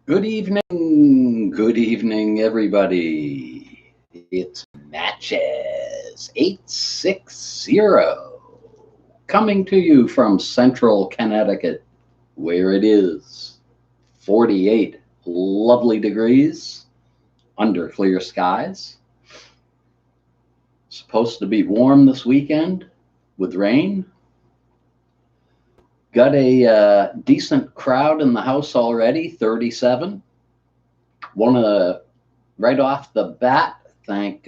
Good evening, everybody. It's Matches 860 coming to you from central Connecticut, where it is 48 lovely degrees under clear skies. Supposed to be warm this weekend with rain. Got a decent crowd in the house already, 37. Want to right off the bat thank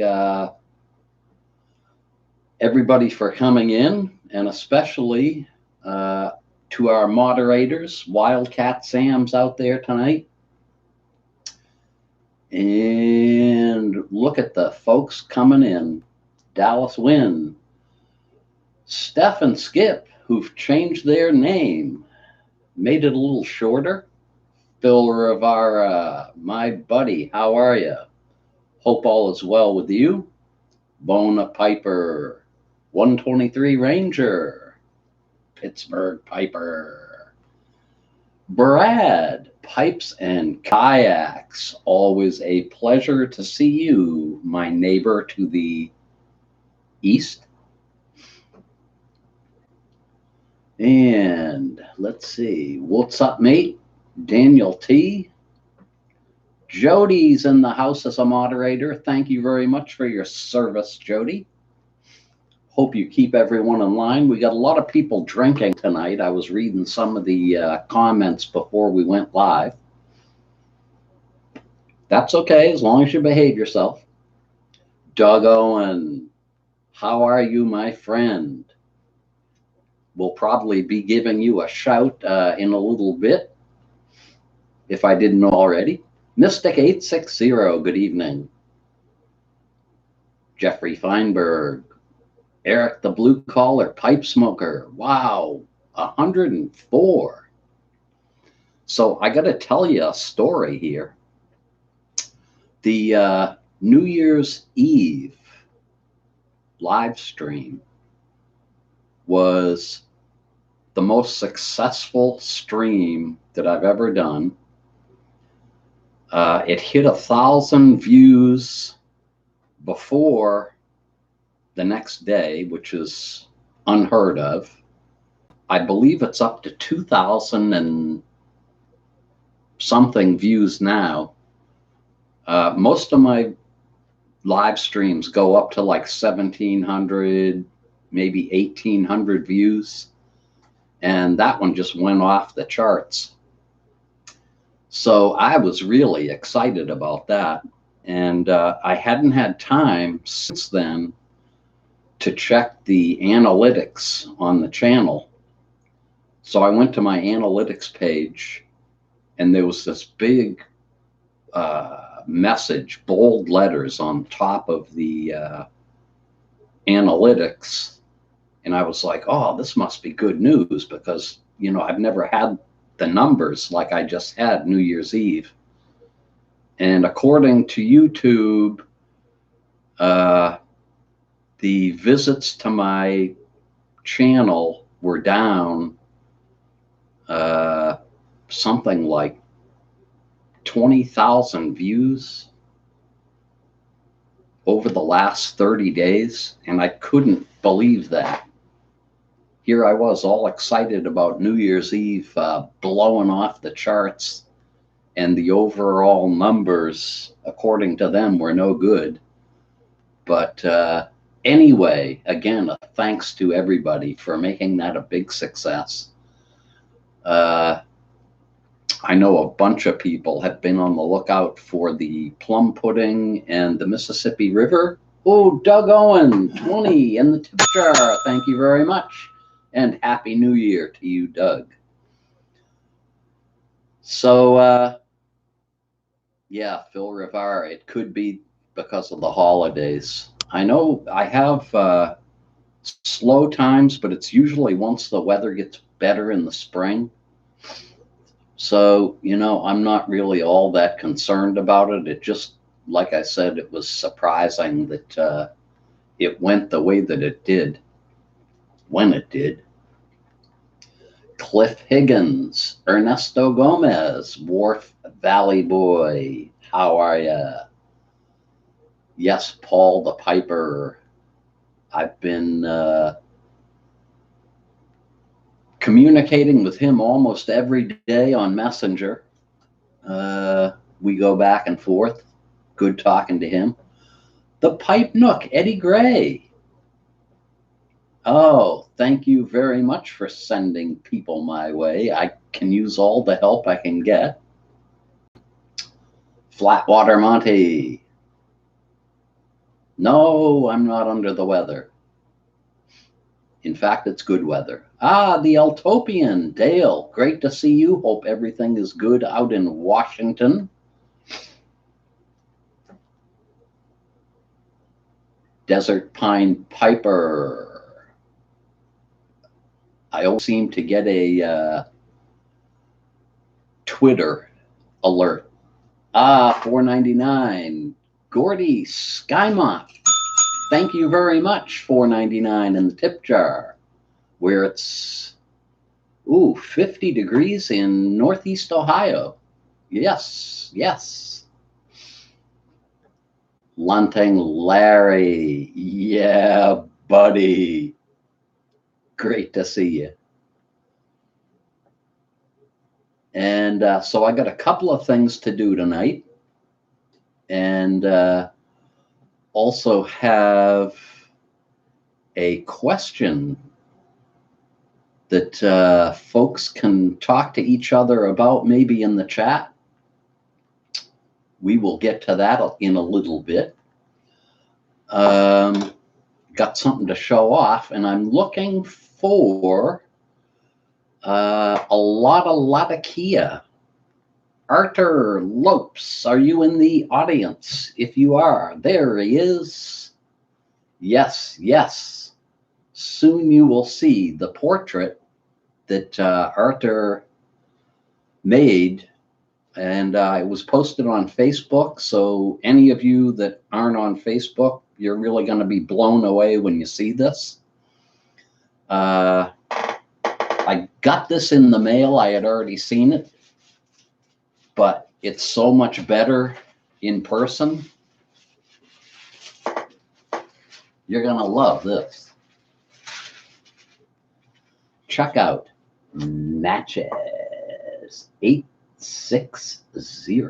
everybody for coming in, and especially to our moderators. Wildcat Sam's out there tonight. And look at the folks coming in. Dallas Wynn, Steph and Skip, who've changed their name, made it a little shorter. Phil Rivara, my buddy, how are you? Hope all is well with you. Bona Piper, 123 Ranger, Pittsburgh Piper, Brad, Pipes and Kayaks. Always a pleasure to see you, my neighbor to the east. And let's see, what's up, mate? Daniel T. Jody's in the house as a moderator. Thank you very much for your service, Jody. Hope you keep everyone in line. We got a lot of people drinking tonight. I was reading some of the comments before we went live. That's okay, as long as you behave yourself. Doug Owen, how are you, my friend? We'll probably be giving you a shout in a little bit, if I didn't already. Mystic 860, good evening. Jeffrey Feinberg, Eric the Blue Collar Pipe Smoker. Wow, 104. So I got to tell you a story here. The New Year's Eve live stream was the most successful stream that I've ever done. It hit 1,000 views before the next day, which is unheard of. I believe it's up to 2,000 and something views now. Most of my live streams go up to like 1,700, maybe 1,800 views. And that one just went off the charts. So I was really excited about that. And I hadn't had time since then to check the analytics on the channel. So I went to my analytics page, and there was this big message, bold letters on top of the analytics. And I was like, oh, this must be good news, because, you know, I've never had the numbers like I just had New Year's Eve. And according to YouTube, the visits to my channel were down something like 20,000 views over the last 30 days. And I couldn't believe that. Here I was all excited about New Year's Eve blowing off the charts, and the overall numbers, according to them, were no good. But anyway, again, thanks to everybody for making that a big success. I know a bunch of people have been on the lookout for the plum pudding and the Mississippi River. Oh, Doug Owen, 20 in the tip jar. Thank you very much. And Happy New Year to you, Doug. So, yeah, Phil Rivara, it could be because of the holidays. I know I have slow times, but it's usually once the weather gets better in the spring. So, you know, I'm not really all that concerned about it. It just, like I said, it was surprising that it went the way that it did when it did. Cliff Higgins, Ernesto Gomez, Wharf Valley Boy, how are ya? Yes, Paul the Piper. I've been communicating with him almost every day on Messenger. We go back and forth. Good talking to him. The Pipe Nook, Eddie Gray. Oh, thank you very much for sending people my way. I can use all the help I can get. Flatwater Monty. No, I'm not under the weather. In fact, it's good weather. Ah, the Altopian, Dale, great to see you. Hope everything is good out in Washington. Desert Pine Piper. I always seem to get a Twitter alert. Ah, $4.99. Gordy Skymont. Thank you very much. $4.99 in the tip jar, where it's 50 degrees in Northeast Ohio. Yes, yes. Luntang Larry. Yeah, buddy. Great to see you. And so I got a couple of things to do tonight. And also have a question that folks can talk to each other about, maybe in the chat. We will get to that in a little bit. Got something to show off, and I'm looking for a lot of Latakia. Arthur Lopes, are you in the audience? If you are, there he is. Yes, yes. Soon you will see the portrait that Arthur made, and it was posted on Facebook. So any of you that aren't on Facebook, you're really going to be blown away when you see this. I got this in the mail. I had already seen it, but it's so much better in person. You're going to love this. Check out Natchez 860.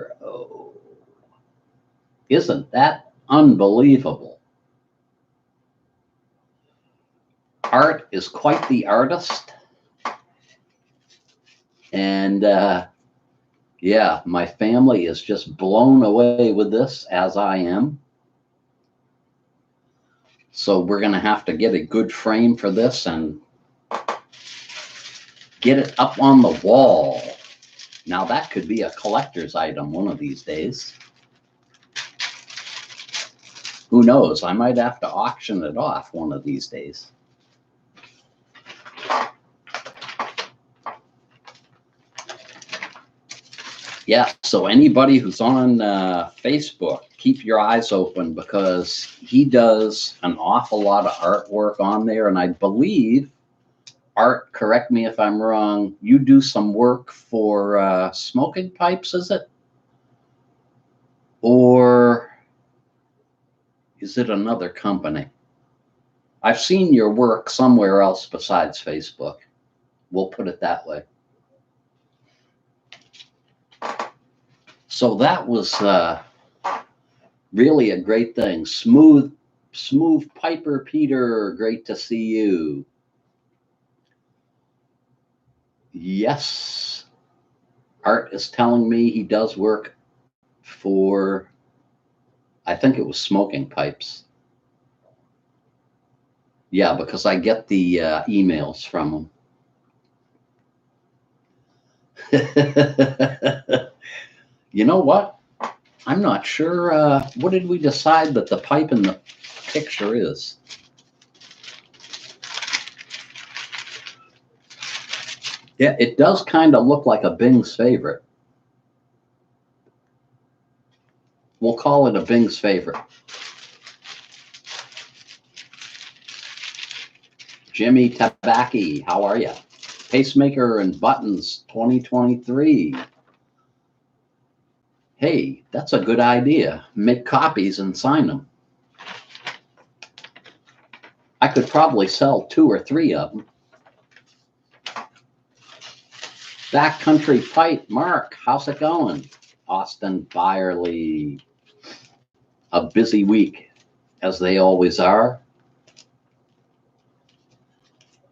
Isn't that unbelievable? Art is quite the artist. And yeah, my family is just blown away with this, as I am. So we're going to have to get a good frame for this and get it up on the wall. Now that could be a collector's item one of these days. Who knows? I might have to auction it off one of these days. Yeah, so anybody who's on Facebook, keep your eyes open, because he does an awful lot of artwork on there. And I believe, Art, correct me if I'm wrong, you do some work for Smoking Pipes, is it? Or is it another company? I've seen your work somewhere else besides Facebook. We'll put it that way. So that was really a great thing. Smooth Piper Peter, great to see you. Yes, Art is telling me he does work for, I think it was Smoking Pipes. Yeah, because I get the emails from him. You know what? I'm not sure. What did we decide that the pipe in the picture is? Yeah, it does kind of look like a Bing's Favorite. We'll call it a Bing's Favorite. Jimmy Tabaki, how are you? Pacemaker and Buttons 2023. Hey, that's a good idea. Make copies and sign them. I could probably sell 2 or 3 of them. Backcountry Pipe, Mark, how's it going? Austin Byerly. A busy week, as they always are.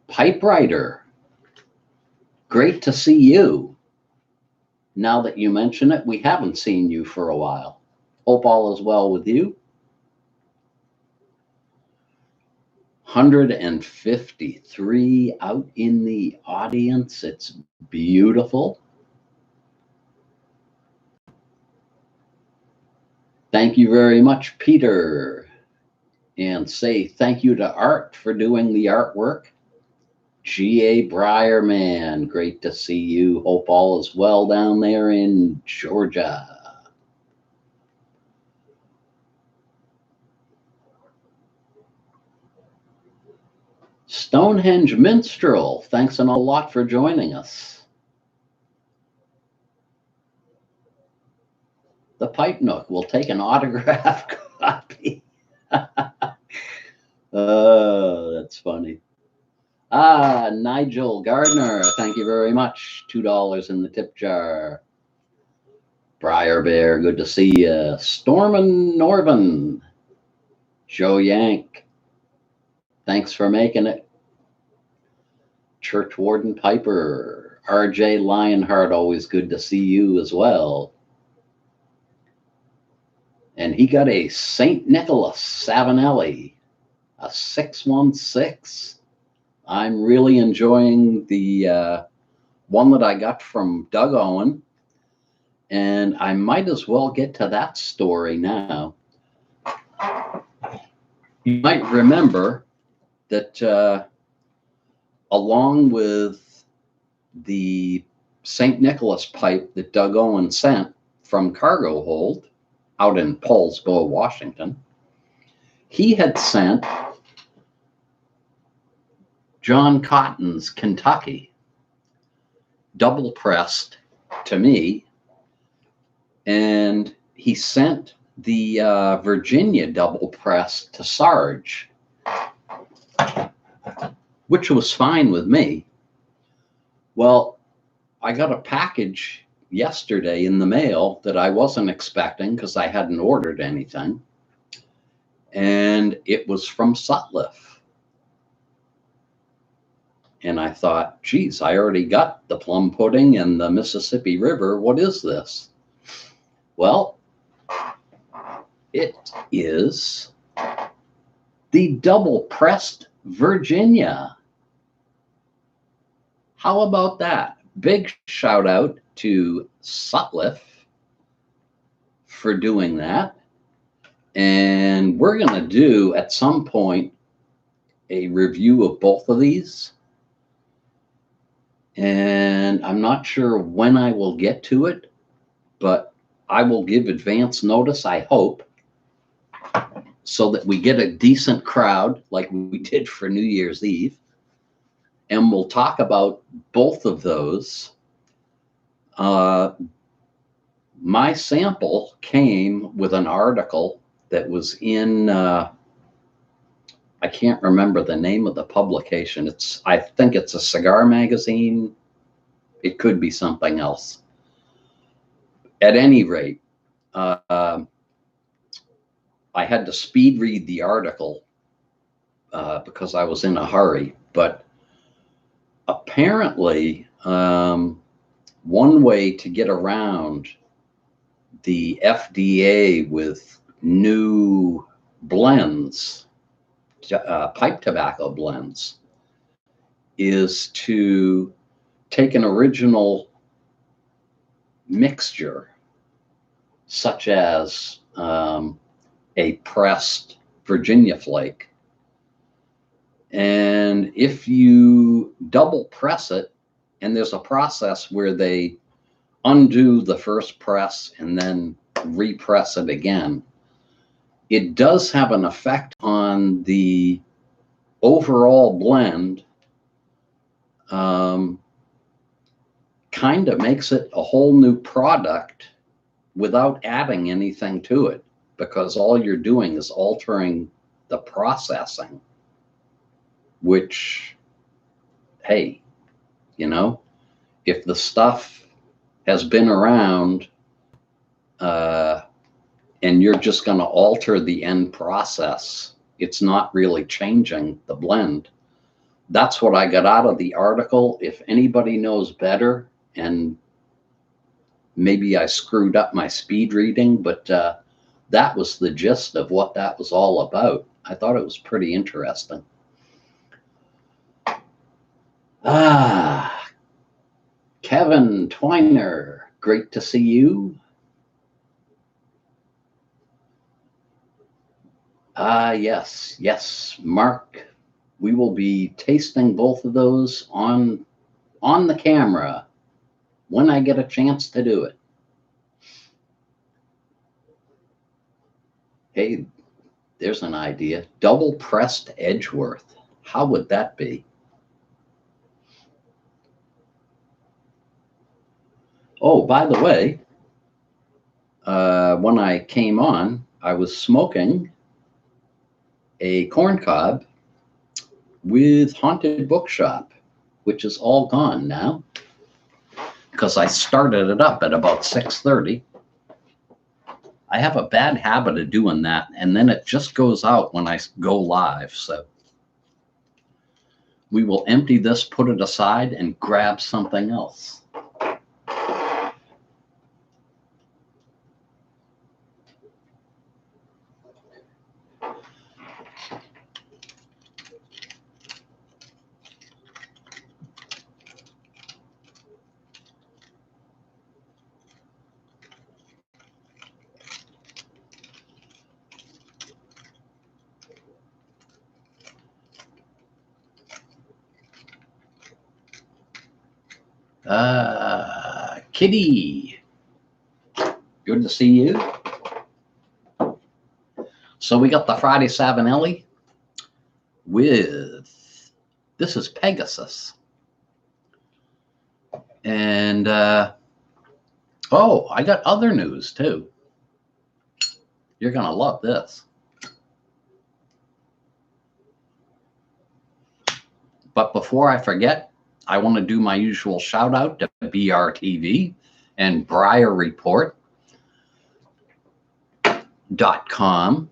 Pipe Writer, great to see you. Now that you mention it, we haven't seen you for a while. Hope all is well with you. 153 out in the audience. It's beautiful. Thank you very much, Peter. And say thank you to Art for doing the artwork. G.A. Briarman, great to see you. Hope all is well down there in Georgia. Stonehenge Minstrel, thanks a lot for joining us. The Pipe Nook will take an autograph copy. Oh, that's funny. Nigel Gardner, thank you very much. $2 in the tip jar. Briar Bear, good to see you. Stormin Norvin. Joe Yank, thanks for making it. Church Warden Piper. RJ Lionheart, always good to see you as well. And he got a St. Nicholas Savinelli, a 616. I'm really enjoying the one that I got from Doug Owen, and I might as well get to that story now. You might remember that along with the St. Nicholas pipe that Doug Owen sent from Cargo Hold out in Paulsbo, Washington, he had sent John Cotton's Kentucky double pressed to me, and he sent the Virginia double press to Sarge, which was fine with me. Well, I got a package yesterday in the mail that I wasn't expecting because I hadn't ordered anything, and it was from Sutliff. And I thought, geez, I already got the plum pudding and the Mississippi River. What is this? Well, it is the double pressed Virginia. How about that? Big shout out to Sutliff for doing that. And we're going to do at some point a review of both of these. And I'm not sure when I will get to it, but I will give advance notice, I hope, so that we get a decent crowd like we did for New Year's Eve. And we'll talk about both of those. My sample came with an article that was in, I can't remember the name of the publication. I think it's a cigar magazine. It could be something else. At any rate, I had to speed read the article because I was in a hurry. But apparently, one way to get around the FDA with new blends, pipe tobacco blends, is to take an original mixture, such as a pressed Virginia flake, and if you double press it, and there's a process where they undo the first press and then repress it again, it does have an effect on the overall blend kind of makes it a whole new product without adding anything to it, because all you're doing is altering the processing, which, hey, you know, if the stuff has been around and you're just going to alter the end process, it's not really changing the blend. That's what I got out of the article. If anybody knows better, and maybe I screwed up my speed reading, but that was the gist of what that was all about. I thought it was pretty interesting. Kevin Twiner, great to see you. Yes, Mark. We will be tasting both of those on the camera when I get a chance to do it. Hey, there's an idea. Double pressed Edgeworth. How would that be? Oh, by the way, when I came on, I was smoking a corncob with Haunted Bookshop, which is all gone now because I started it up at about 6:30. I have a bad habit of doing that, and then it just goes out when I go live. So we will empty this, put it aside, and grab something else. Kitty, good to see you. So we got the Friday Savinelli with, this is Pegasus. And, oh, I got other news too. You're going to love this. But before I forget, I want to do my usual shout out to BRTV and BriarReport.com.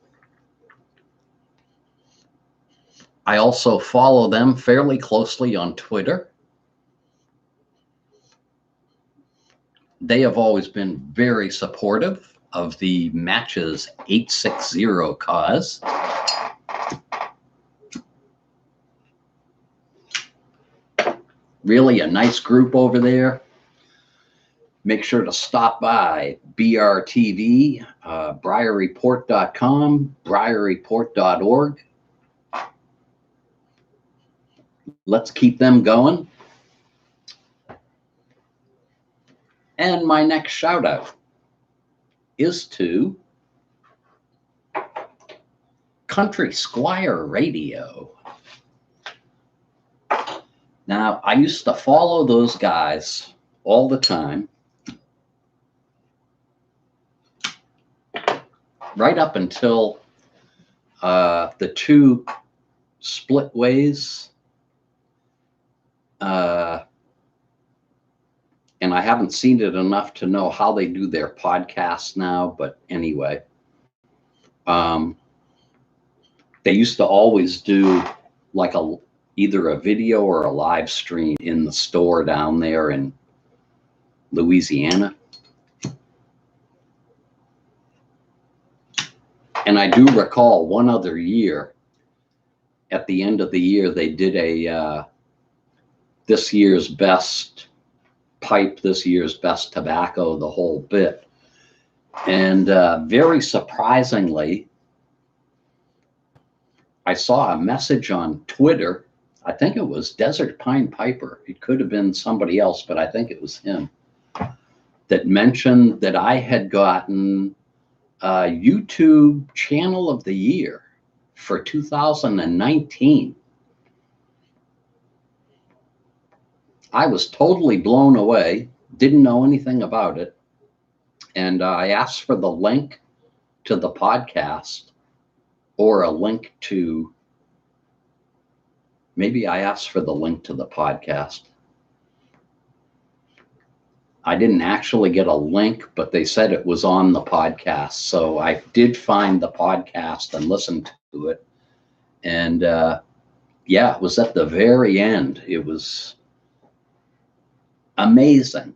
I also follow them fairly closely on Twitter. They have always been very supportive of the Matches 860 cause. Really a nice group over there. Make sure to stop by BRTV, BriarReport.com, BriarReport.org. Let's keep them going. And my next shout out is to Country Squire Radio. Now, I used to follow those guys all the time, right up until the two split ways. And I haven't seen it enough to know how they do their podcasts now, but anyway. They used to always do like either a video or a live stream in the store down there in Louisiana. And I do recall one other year, at the end of the year, they did a this year's best pipe, this year's best tobacco, the whole bit. And very surprisingly, I saw a message on Twitter. I think it was Desert Pine Piper. It could have been somebody else, but I think it was him, that mentioned that I had gotten YouTube Channel of the Year for 2019. I was totally blown away Didn't know anything about it. And I asked for the link to the podcast, or a link to, maybe I asked for the link to the podcast. I didn't actually get a link, but they said it was on the podcast. So I did find the podcast and listened to it. And yeah, it was at the very end. It was amazing.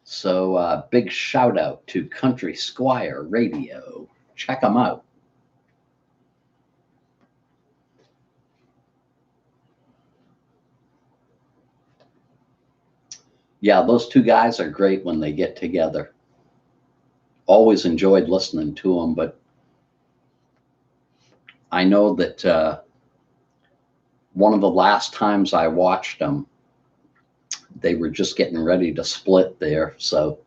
So big shout out to Country Squire Radio. Check them out. Yeah, those two guys are great when they get together. Always enjoyed listening to them, but I know that one of the last times I watched them, they were just getting ready to split there. So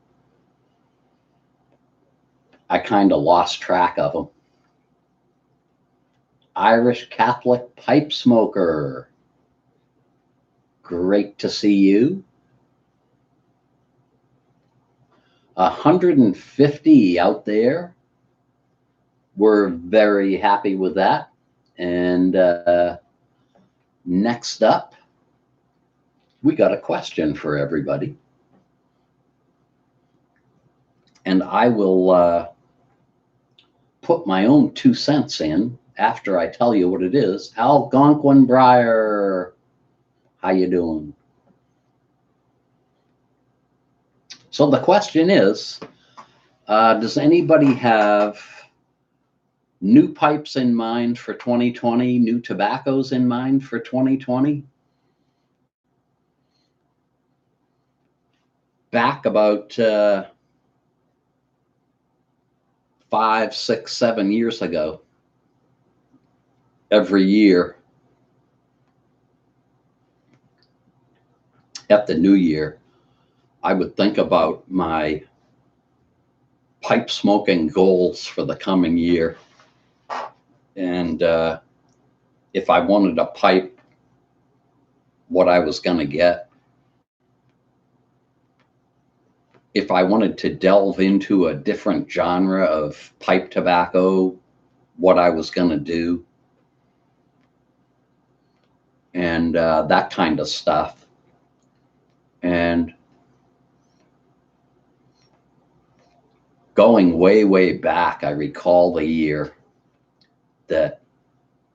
I kind of lost track of them. Irish Catholic Pipe Smoker. Great to see you. 150 out there. We're very happy with that. And next up, we got a question for everybody. And I will put my own 2 cents in after I tell you what it is. Algonquin Briar, how you doing? So the question is, does anybody have new pipes in mind for 2020, new tobaccos in mind for 2020? Back about 5, 6, 7 years ago, every year at the new year, I would think about my pipe smoking goals for the coming year. And if I wanted a pipe, what I was going to get. If I wanted to delve into a different genre of pipe tobacco, what I was going to do. And that kind of stuff. And going way, way back, I recall the year that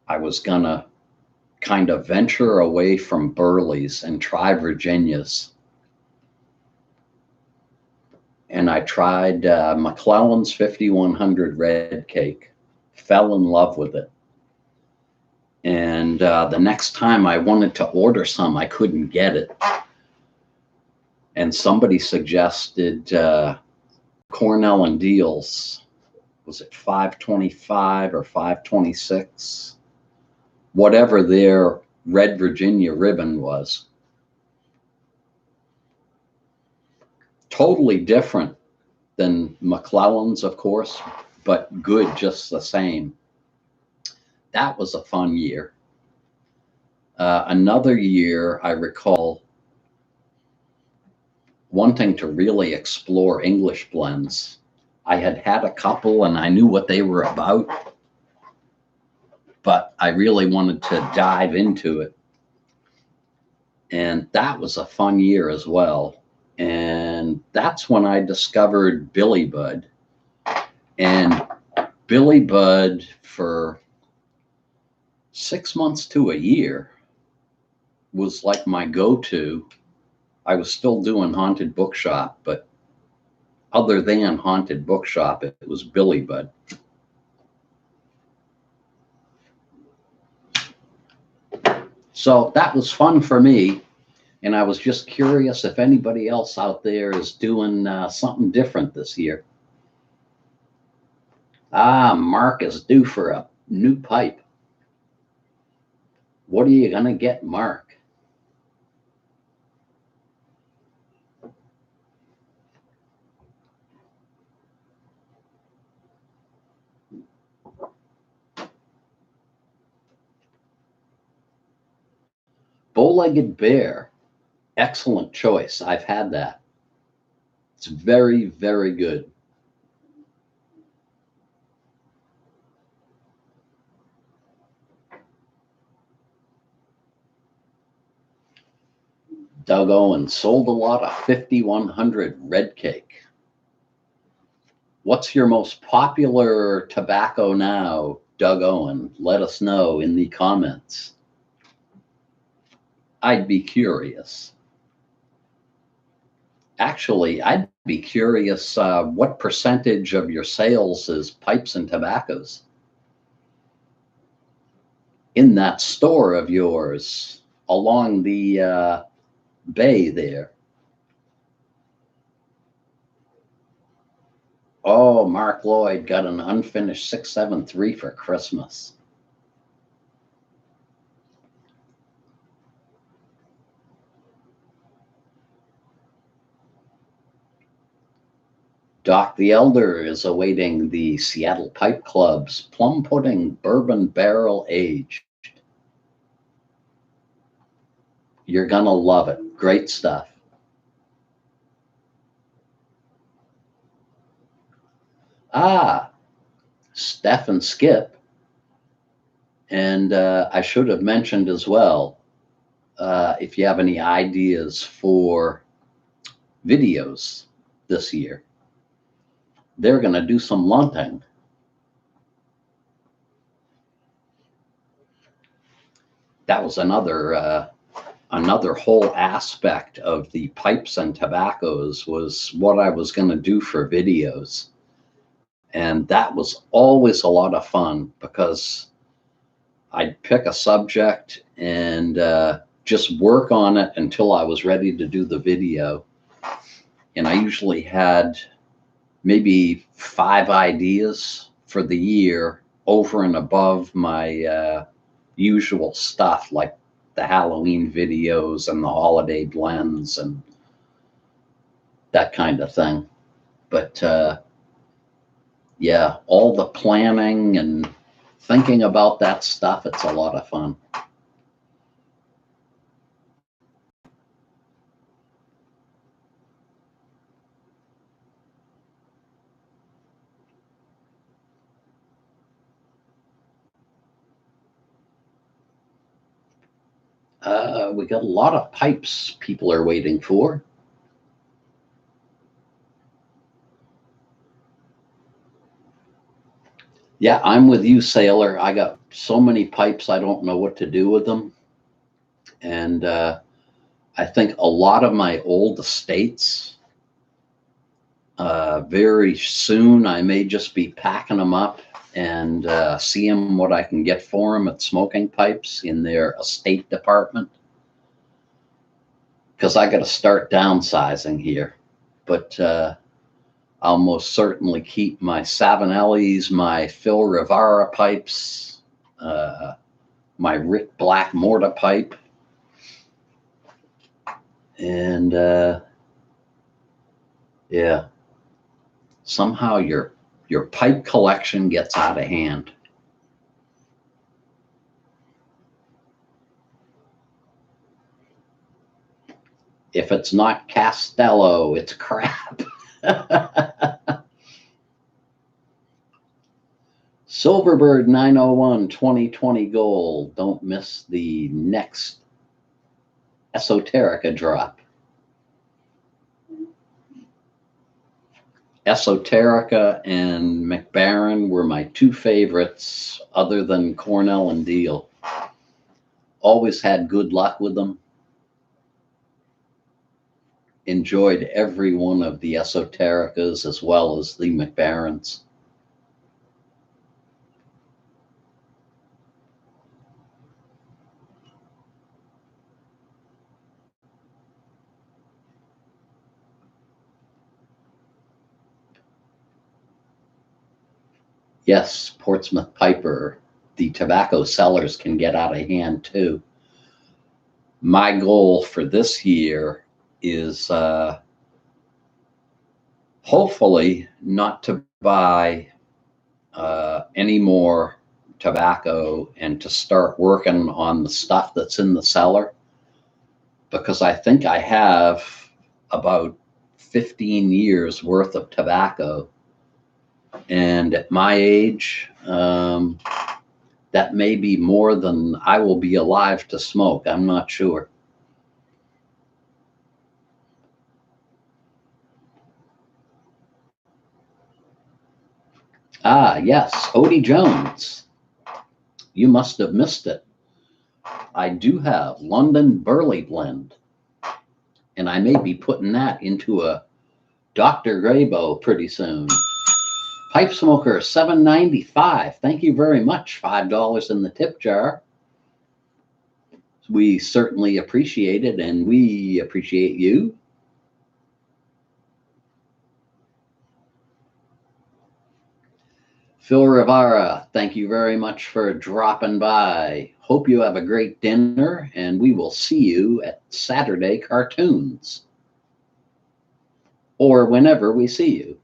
I was going to kind of venture away from Burley's and try Virginia's. And I tried McClelland's 5100 Red Cake, fell in love with it. And the next time I wanted to order some, I couldn't get it. And somebody suggested Cornell and Deal's, was it 525 or 526? Whatever their Red Virginia ribbon was. Totally different than McClelland's, of course, but good just the same. That was a fun year. Another year, I recall wanting to really explore English blends. I had had a couple and I knew what they were about, but I really wanted to dive into it. And that was a fun year as well. And that's when I discovered Billy Bud. And Billy Bud, for 6 months to a year, was like my go-to. I was still doing Haunted Bookshop, but other than Haunted Bookshop, it was Billy Bud. So that was fun for me. And I was just curious if anybody else out there is doing something different this year. Mark is due for a new pipe. What are you going to get, Mark? Bow-legged bear. Excellent choice. I've had that. It's very, very good. Doug Owen sold a lot of 5100 red cake. What's your most popular tobacco now, Doug Owen? Let us know in the comments. I'd be curious. Actually, I'd be curious what percentage of your sales is pipes and tobaccos in that store of yours along the bay there. Oh, Mark Lloyd got an unfinished 673 for Christmas. Doc the Elder is awaiting the Seattle Pipe Club's Plum Pudding Bourbon Barrel Aged. You're gonna love it. Great stuff. Ah, Steph and Skip. And I should have mentioned as well, if you have any ideas for videos this year, they're going to do some lunting. That was another whole aspect of the pipes and tobaccos, was what I was going to do for videos. And that was always a lot of fun, because I'd pick a subject and just work on it until I was ready to do the video. And I usually had maybe 5 ideas for the year over and above my usual stuff, like the Halloween videos and the holiday blends and that kind of thing. But yeah, all the planning and thinking about that stuff, it's a lot of fun. We got a lot of pipes people are waiting for. Yeah, I'm with you, Sailor. I got so many pipes, I don't know what to do with them. And I think a lot of my old estates, very soon I may just be packing them up and seeing what I can get for them at Smoking Pipes in their estate department. Because I got to start downsizing here. But I'll most certainly keep my Savinellis, my Phil Rivara pipes, my Rick Black Morta pipe, and yeah, somehow your pipe collection gets out of hand. If it's not Castello, it's crap. Silverbird 901 2020 gold. Don't miss the next Esoterica drop. Esoterica and McBaron were my 2 favorites, other than Cornell and Deal. Always had good luck with them. Enjoyed every one of the Esotericas as well as the McBarons. Yes, Portsmouth Piper. The tobacco sellers can get out of hand too. My goal for this year is hopefully not to buy any more tobacco and to start working on the stuff that's in the cellar, because I think I have about 15 years worth of tobacco. And at my age, that may be more than I will be alive to smoke. I'm not sure. Ah, yes, Odie Jones. You must have missed it. I do have London Burley Blend, and I may be putting that into a Dr. Graybo pretty soon. Pipe Smoker, $7.95. Thank you very much. $5 in the tip jar. We certainly appreciate it, and we appreciate you. Phil Rivara, thank you very much for dropping by. Hope you have a great dinner, and we will see you at Saturday Cartoons, or whenever we see you.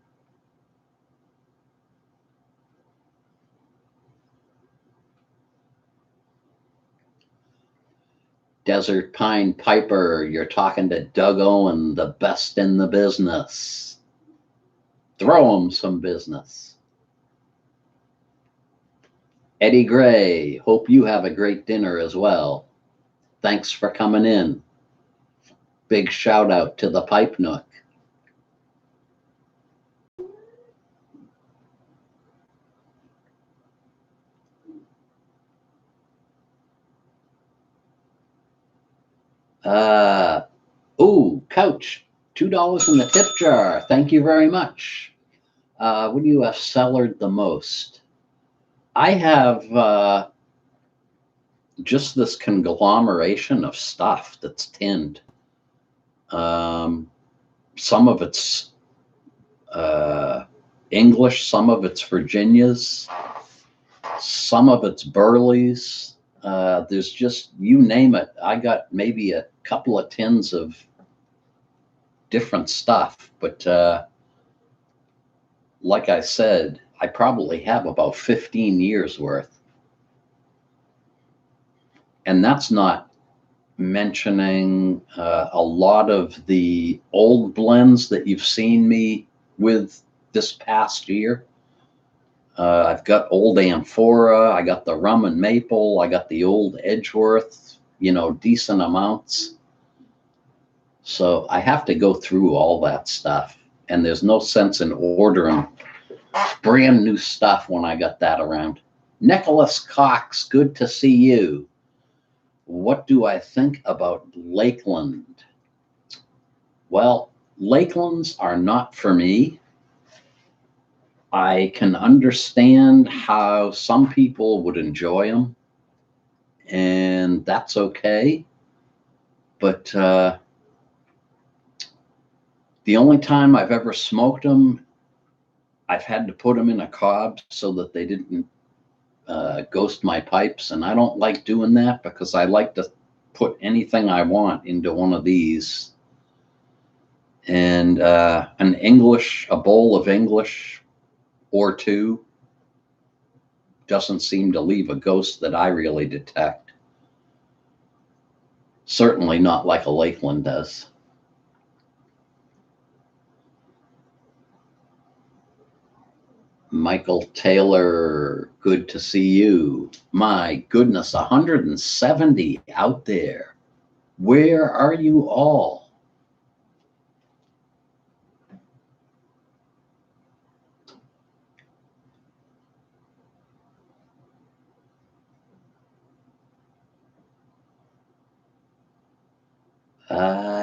Desert Pine Piper, you're talking to Doug Owen, the best in the business. Throw him some business. Eddie Gray, hope you have a great dinner as well. Thanks for coming in. Big shout out to the Pipe Nook. Couch, $2 in the tip jar. Thank you very much. What do you have cellared the most? I have just this conglomeration of stuff that's tinned. Some of it's English, some of it's Virginias, some of it's Burleys. There's just, you name it. I got maybe a couple of tins of different stuff, but like I said, I probably have about 15 years worth. And that's not mentioning a lot of the old blends that you've seen me with this past year. I've got old Amphora, I got the rum and maple, I got the old Edgeworth, decent amounts. So I have to go through all that stuff, and there's no sense in ordering brand new stuff when I got that around. Nicholas Cox, good to see you. What do I think about Lakeland? Well, Lakelands are not for me. I can understand how some people would enjoy them, and that's okay. But the only time I've ever smoked them, I've had to put them in a cob so that they didn't ghost my pipes. And I don't like doing that because I like to put anything I want into one of these. And a bowl of English or two doesn't seem to leave a ghost that I really detect. Certainly not like a Lakeland does. Michael Taylor, good to see you. My goodness, 170 out there. Where are you all?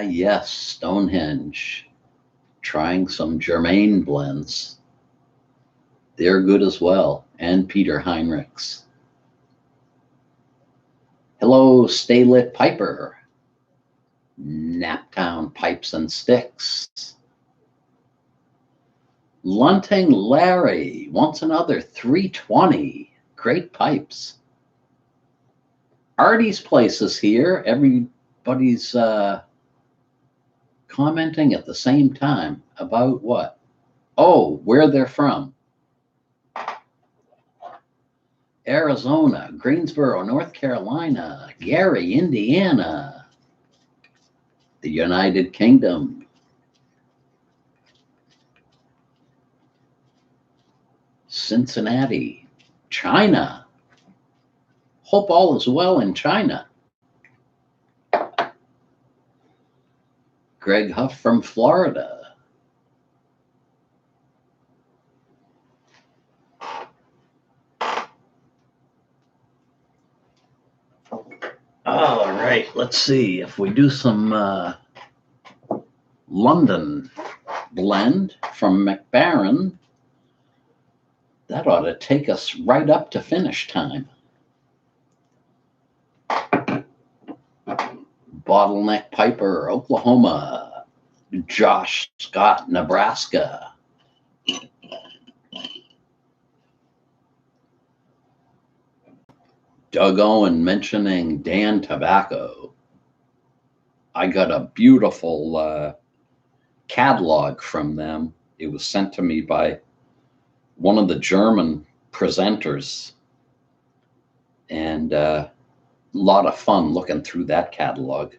Yes, Stonehenge. Trying some Germain blends. They're good as well. And Peter Heinrichs. Hello, Stay Lit Piper. Naptown Pipes and Sticks. Lunting Larry wants another 320. Great pipes. Artie's Place is here. Everybody's commenting at the same time about what? Oh, where they're from. Arizona, Greensboro, North Carolina, Gary, Indiana, the United Kingdom, Cincinnati, China. Hope all is well in China. Greg Huff from Florida. All right, let's see if we do some London blend from McBaron. That ought to take us right up to finish time. Bottleneck Piper, Oklahoma. Josh Scott, Nebraska. Doug Owen mentioning Dan Tobacco. I got a beautiful catalog from them. It was sent to me by one of the German presenters, and a lot of fun looking through that catalog.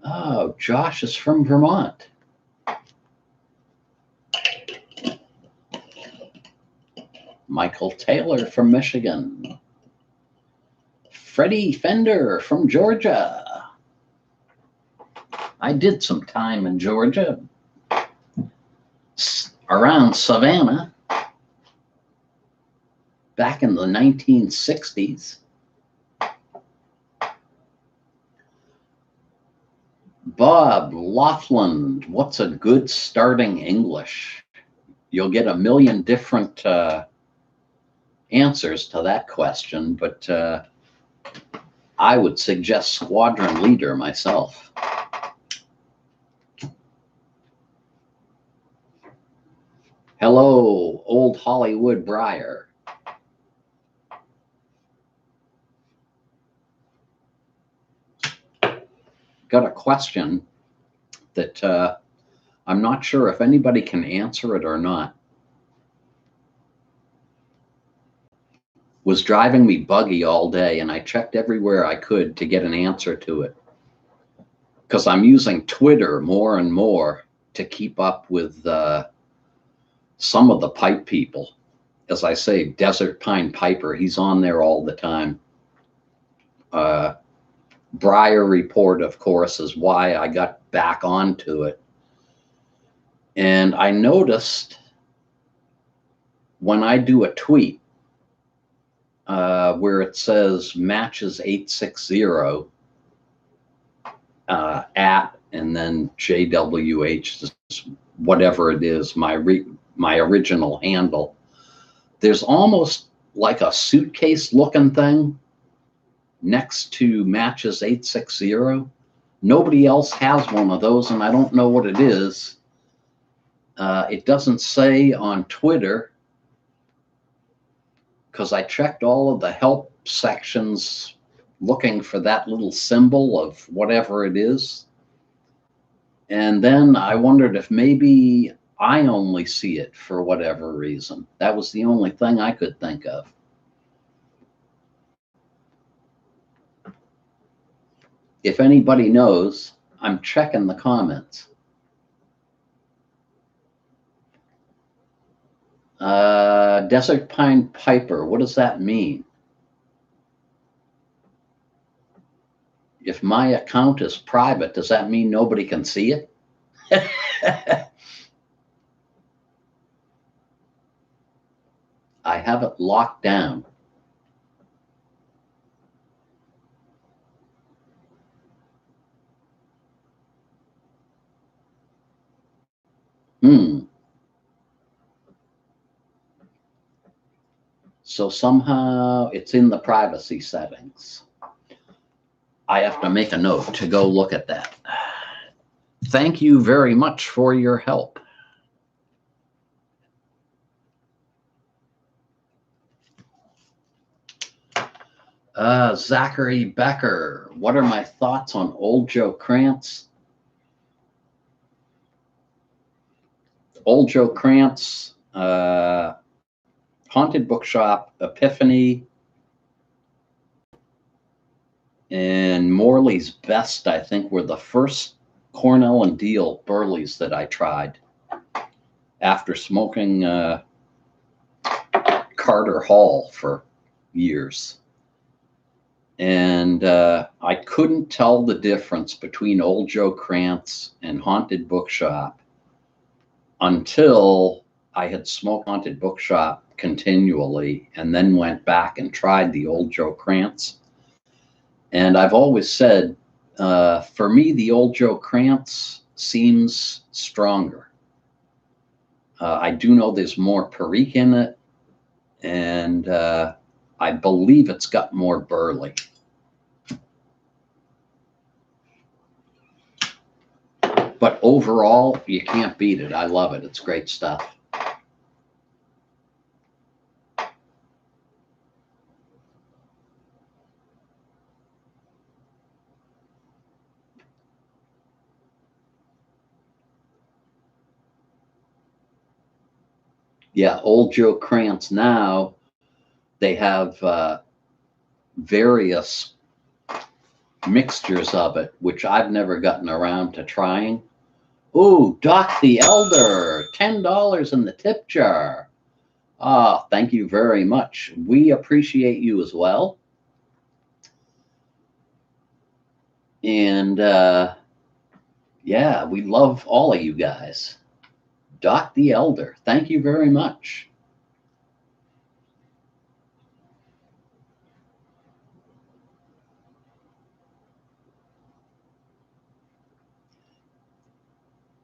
Oh, Josh is from Vermont. Michael Taylor from Michigan. Freddie Fender from Georgia. I did some time in Georgia, around Savannah, back in the 1960s. Bob Laughlin, what's a good starting English? You'll get a million different answers to that question, but I would suggest squadron leader myself. Hello, Old Hollywood Briar. Got a question that I'm not sure if anybody can answer it or not. Was driving me buggy all day, and I checked everywhere I could to get an answer to it, because I'm using Twitter more and more to keep up with some of the pipe people. As I say, Desert Pine Piper, he's on there all the time. Briar Report, of course, is why I got back onto it. And I noticed when I do a tweet where it says matches 860 at, and then JWH, whatever it is, my original handle, there's almost like a suitcase looking thing next to matches 860. Nobody else has one of those, and I don't know what it is. It doesn't say on Twitter, because I checked all of the help sections looking for that little symbol of whatever it is. And then I wondered if maybe I only see it for whatever reason. That was the only thing I could think of. If anybody knows, I'm checking the comments. Desert Pine Piper, what does that mean? If my account is private, does that mean nobody can see it? I have it locked down. So somehow it's in the privacy settings. I have to make a note to go look at that. Thank you very much for your help. Zachary Becker, what are my thoughts on Old Joe Krantz? Old Joe Krantz, Haunted Bookshop, Epiphany, And Morley's Best, I think, were the first Cornell and Deal Burleys that I tried after smoking Carter Hall for years. And I couldn't tell the difference between Old Joe Krantz and Haunted Bookshop until I had smoked Haunted Bookshop continually and then went back and tried the Old Joe Krantz. And I've always said, for me, the Old Joe Krantz seems stronger. I do know there's more Perique in it, and I believe it's got more burley. But overall, you can't beat it. I love it. It's great stuff. Yeah, Old Joe Krantz now, they have various mixtures of it, which I've never gotten around to trying. Ooh, Doc the Elder, $10 in the tip jar. Ah, thank you very much. We appreciate you as well. And yeah, we love all of you guys. Doc the Elder, thank you very much.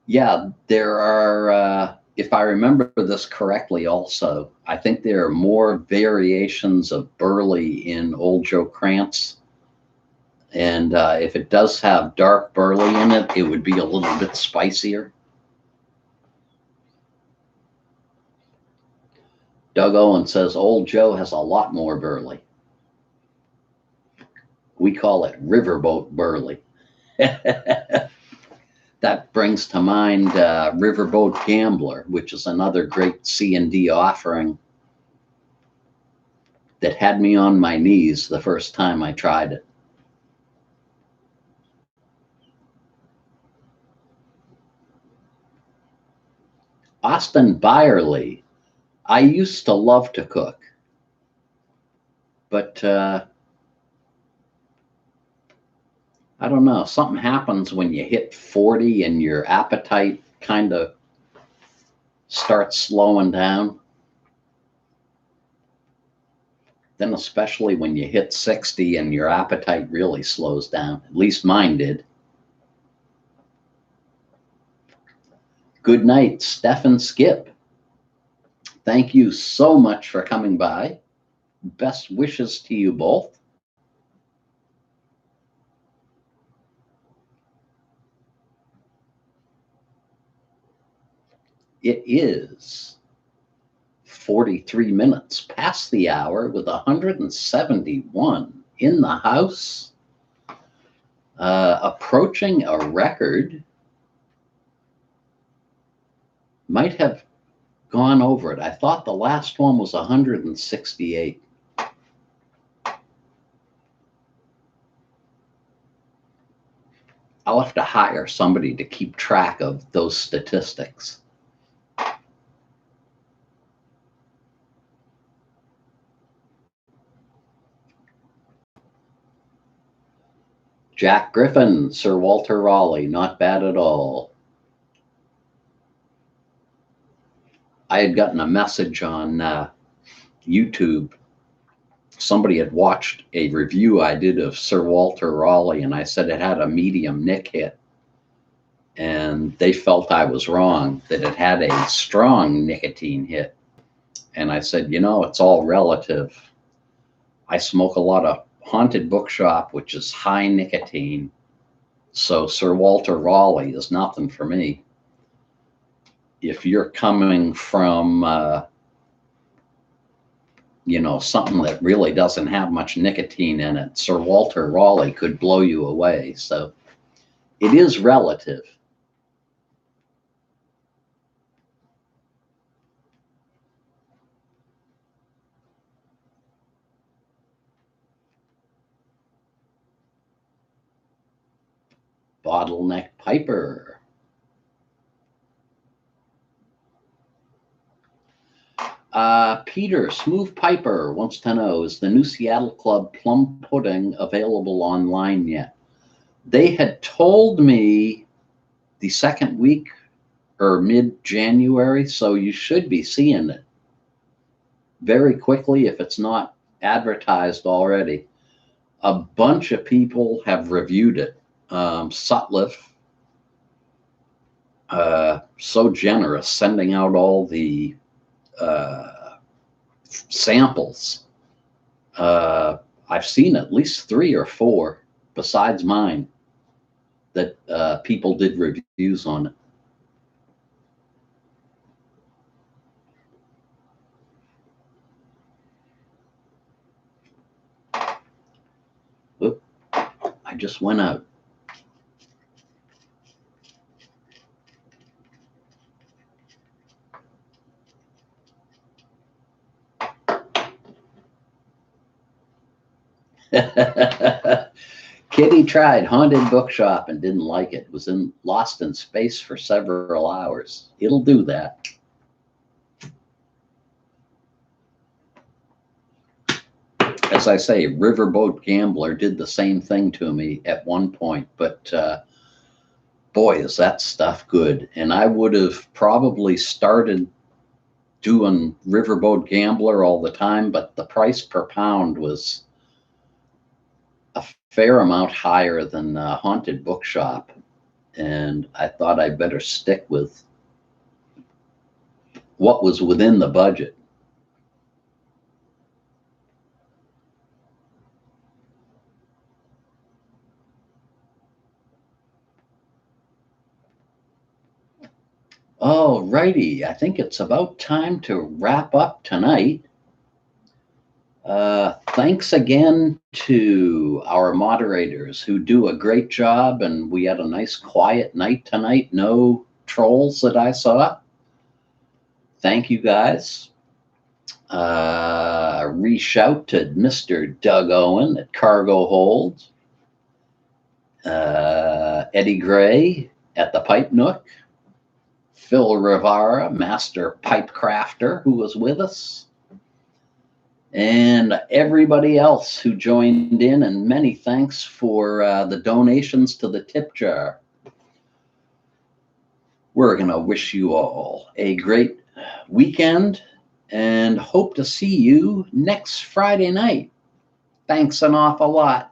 Yeah, there are, if I remember this correctly also, I think there are more variations of burley in Old Joe Krantz. And if it does have dark burley in it, it would be a little bit spicier. Doug Owen says Old Joe has a lot more burley. We call it riverboat burley. That brings to mind Riverboat Gambler, which is another great C&D offering that had me on my knees the first time I tried it. Austin Byerly, I used to love to cook, but I don't know, something happens when you hit 40 and your appetite kind of starts slowing down. Then especially when you hit 60 and your appetite really slows down, at least mine did. Good night, Steph Skip. Thank you so much for coming by. Best wishes to you both. It is 43 minutes past the hour with 171 in the house, approaching a record. Might have gone over it. I thought the last one was 168. I'll have to hire somebody to keep track of those statistics. Jack Griffin, Sir Walter Raleigh, not bad at all. I had gotten a message on YouTube. Somebody had watched a review I did of Sir Walter Raleigh, and I said it had a medium Nick hit. And they felt I was wrong, that it had a strong nicotine hit. And I said, you know, it's all relative. I smoke a lot of Haunted Bookshop, which is high nicotine. So Sir Walter Raleigh is nothing for me. If you're coming from, you know, something that really doesn't have much nicotine in it, Sir Walter Raleigh could blow you away. So it is relative. Bottleneck Piper. Peter Smooth Piper wants to know, is the new Seattle Club plum pudding available online yet? They had told me the second week or mid-January, so you should be seeing it very quickly if it's not advertised already. A bunch of people have reviewed it. Sutliff, so generous, sending out all the samples. I've seen at least 3 or 4 besides mine that people did reviews on it. Oop, I just went out. Kitty tried Haunted Bookshop and didn't like it. It was lost in space for several hours. It'll do that. As I say, Riverboat Gambler did the same thing to me at one point, but boy, is that stuff good. And I would have probably started doing Riverboat Gambler all the time, but the price per pound was a fair amount higher than Haunted Bookshop. And I thought I'd better stick with what was within the budget. All righty, I think it's about time to wrap up tonight. Thanks again to our moderators who do a great job, and we had a nice quiet night tonight. No trolls that I saw. Thank you guys. Re-shout to Mr. Doug Owen at Cargo Hold. Eddie Gray at the Pipe Nook. Phil Rivara, Master Pipe Crafter, who was with us. And everybody else who joined in, and many thanks for the donations to the tip jar. We're going to wish you all a great weekend and hope to see you next Friday night. Thanks an awful lot.